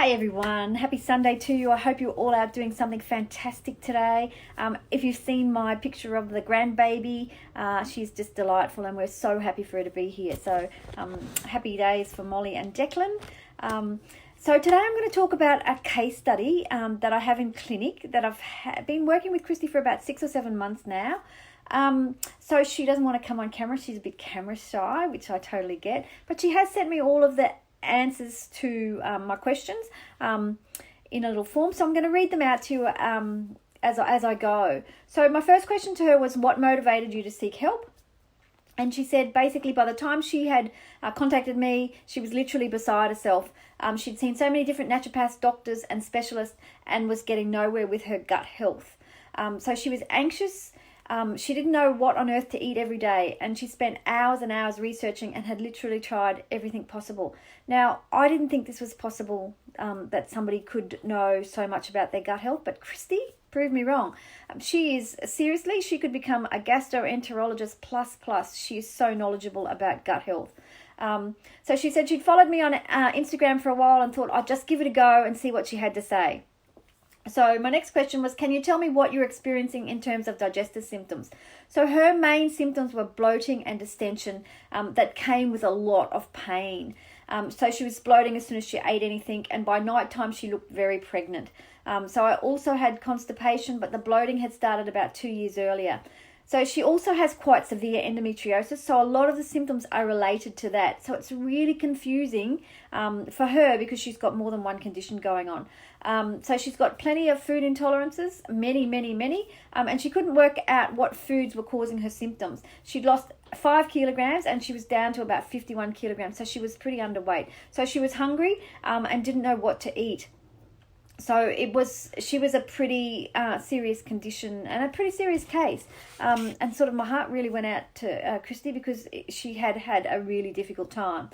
Hey everyone, happy Sunday to you. I hope you're all out doing something fantastic today. If you've seen my picture of the grandbaby, she's just delightful and we're so happy for her to be here. So happy days for Molly and Declan. So today I'm going to talk about a case study that I have in clinic that I've been working with Christie for about 6 or 7 months now. So she doesn't want to come on camera. She's a bit camera shy, which I totally get. But she has sent me all of the answers to my questions in a little form. So I'm going to read them out to you as I go. So my first question to her was, what motivated you to seek help? And she said basically by the time she had contacted me, she was literally beside herself. She'd seen so many different naturopaths, doctors and specialists and was getting nowhere with her gut health. So she was anxious. She didn't know what on earth to eat every day, and she spent hours and hours researching and had literally tried everything possible. Now, I didn't think this was possible, that somebody could know so much about their gut health, but Christie proved me wrong. She could become a gastroenterologist plus. She is so knowledgeable about gut health. So she said she'd followed me on Instagram for a while and thought I'd just give it a go and see what she had to say. So my next question was, can you tell me what you're experiencing in terms of digestive symptoms? So her main symptoms were bloating and distension that came with a lot of pain. So she was bloating as soon as she ate anything, and by night time she looked very pregnant. So I also had constipation, but the bloating had started about 2 years earlier. So she also has quite severe endometriosis, so a lot of the symptoms are related to that. So it's really confusing for her because she's got more than one condition going on. So she's got plenty of food intolerances, many, and she couldn't work out what foods were causing her symptoms. She'd lost 5 kilograms and she was down to about 51 kilograms, so she was pretty underweight. So she was hungry and didn't know what to eat. So she was a pretty serious condition and a pretty serious case. And sort of my heart really went out to Christie because she had a really difficult time.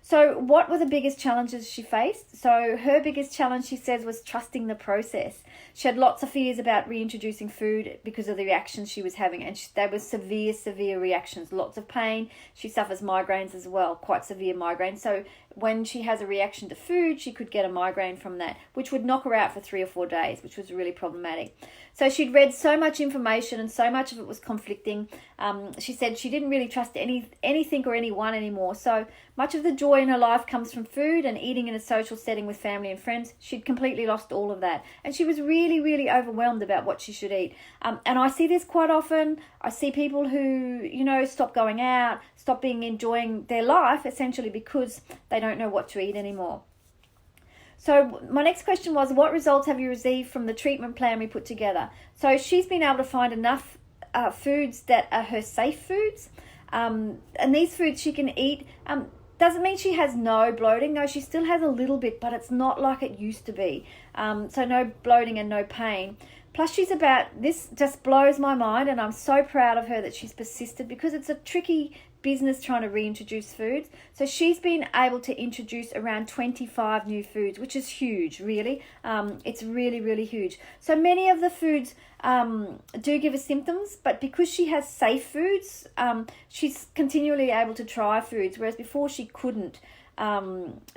So what were the biggest challenges she faced? So her biggest challenge, she says, was trusting the process. She had lots of fears about reintroducing food because of the reactions she was having. And they were severe reactions, lots of pain. She suffers migraines as well, quite severe migraines. So when she has a reaction to food, she could get a migraine from that, which would knock her out for 3 or 4 days, which was really problematic. So she'd read so much information and so much of it was conflicting. She said she didn't really trust anything or anyone anymore. So much of the joy in her life comes from food and eating in a social setting with family and friends. She'd completely lost all of that. And she was really overwhelmed about what she should eat. And I see this quite often. I see people who, stop going out, stop enjoying their life, essentially because they don't know what to eat anymore. So my next question was, what results have you received from the treatment plan we put together? So she's been able to find enough foods that are her safe foods. And these foods she can eat. Doesn't mean she has no bloating. No, she still has a little bit, but it's not like it used to be. So no bloating and no pain. Plus this just blows my mind, and I'm so proud of her that she's persisted because it's a tricky business trying to reintroduce foods. So she's been able to introduce around 25 new foods, which is huge, really. It's really huge. So many of the foods do give her symptoms, but because she has safe foods, she's continually able to try foods, whereas before she couldn't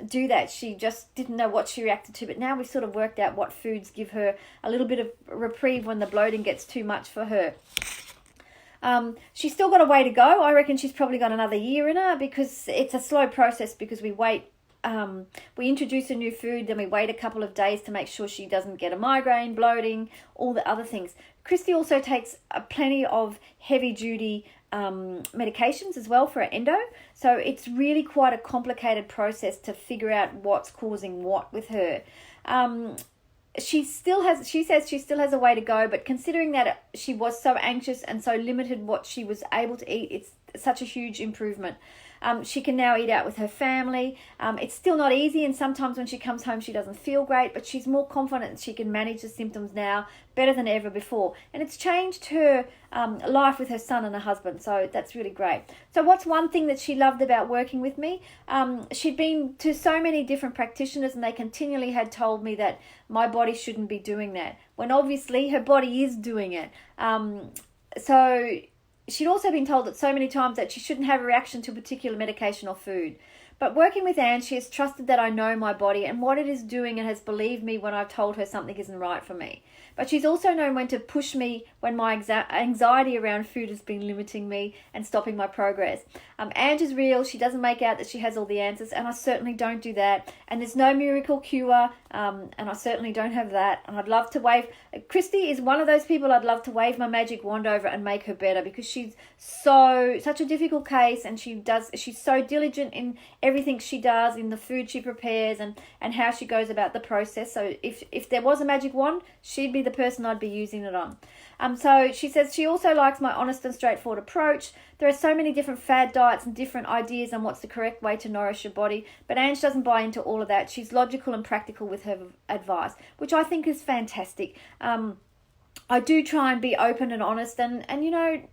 do that. She just didn't know what she reacted to, but now we've sort of worked out what foods give her a little bit of reprieve when the bloating gets too much for her. She's still got a way to go. I reckon she's probably got another year in her because it's a slow process because we wait. We introduce a new food, then we wait a couple of days to make sure she doesn't get a migraine, bloating, all the other things. Christie also takes plenty of heavy-duty medications as well for her endo. So it's really quite a complicated process to figure out what's causing what with her. She says she still has a way to go, but considering that she was so anxious and so limited what she was able to eat, it's such a huge improvement. She can now eat out with her family. It's still not easy, and sometimes when she comes home she doesn't feel great, but she's more confident that she can manage the symptoms now better than ever before. And it's changed her life with her son and her husband, so that's really great. So what's one thing that she loved about working with me? She'd been to so many different practitioners and they continually had told me that my body shouldn't be doing that, when obviously her body is doing it. So she'd also been told that so many times that she shouldn't have a reaction to a particular medication or food. But working with Ange, she has trusted that I know my body and what it is doing and has believed me when I've told her something isn't right for me. But she's also known when to push me when my anxiety around food has been limiting me and stopping my progress. Ange is real. She doesn't make out that she has all the answers, and I certainly don't do that. And there's no miracle cure, and I certainly don't have that. And I'd love to wave. Christie is one of those people I'd love to wave my magic wand over and make her better, because she's such a difficult case, and she's so diligent in everything she does, in the food she prepares and how she goes about the process. So if there was a magic wand, she'd be the person I'd be using it on. So she says she also likes my honest and straightforward approach. There are so many different fad diets and different ideas on what's the correct way to nourish your body, but Ange doesn't buy into all of that. She's logical and practical with her advice, which I think is fantastic. I do try and be open and honest, and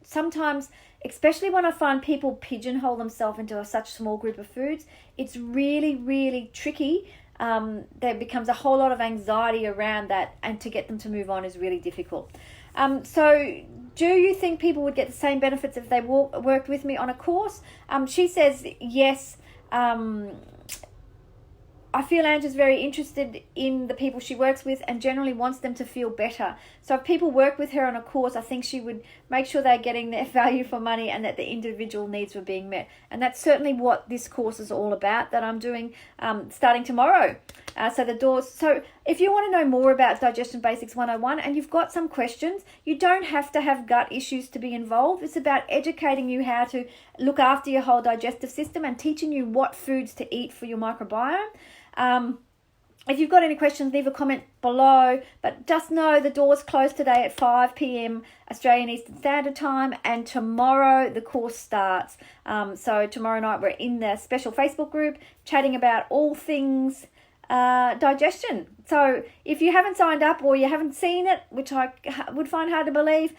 sometimes, especially when I find people pigeonhole themselves into such a small group of foods, it's really, really tricky. There becomes a whole lot of anxiety around that, and to get them to move on is really difficult. So do you think people would get the same benefits if they worked with me on a course? She says yes. I feel Ange is very interested in the people she works with and generally wants them to feel better. So if people work with her on a course, I think she would make sure they're getting their value for money and that the individual needs were being met. And that's certainly what this course is all about, that I'm doing starting tomorrow. So if you want to know more about Digestion Basics 101 and you've got some questions, you don't have to have gut issues to be involved. It's about educating you how to look after your whole digestive system and teaching you what foods to eat for your microbiome. If you've got any questions, leave a comment below, but just know the doors close today at 5 p.m. Australian Eastern Standard Time, and tomorrow the course starts. So tomorrow night we're in the special Facebook group chatting about all things digestion. So if you haven't signed up or you haven't seen it, which I would find hard to believe,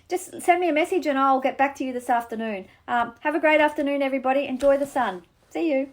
just send me a message and I'll get back to you this afternoon. Have a great afternoon, everybody. Enjoy the sun. See you.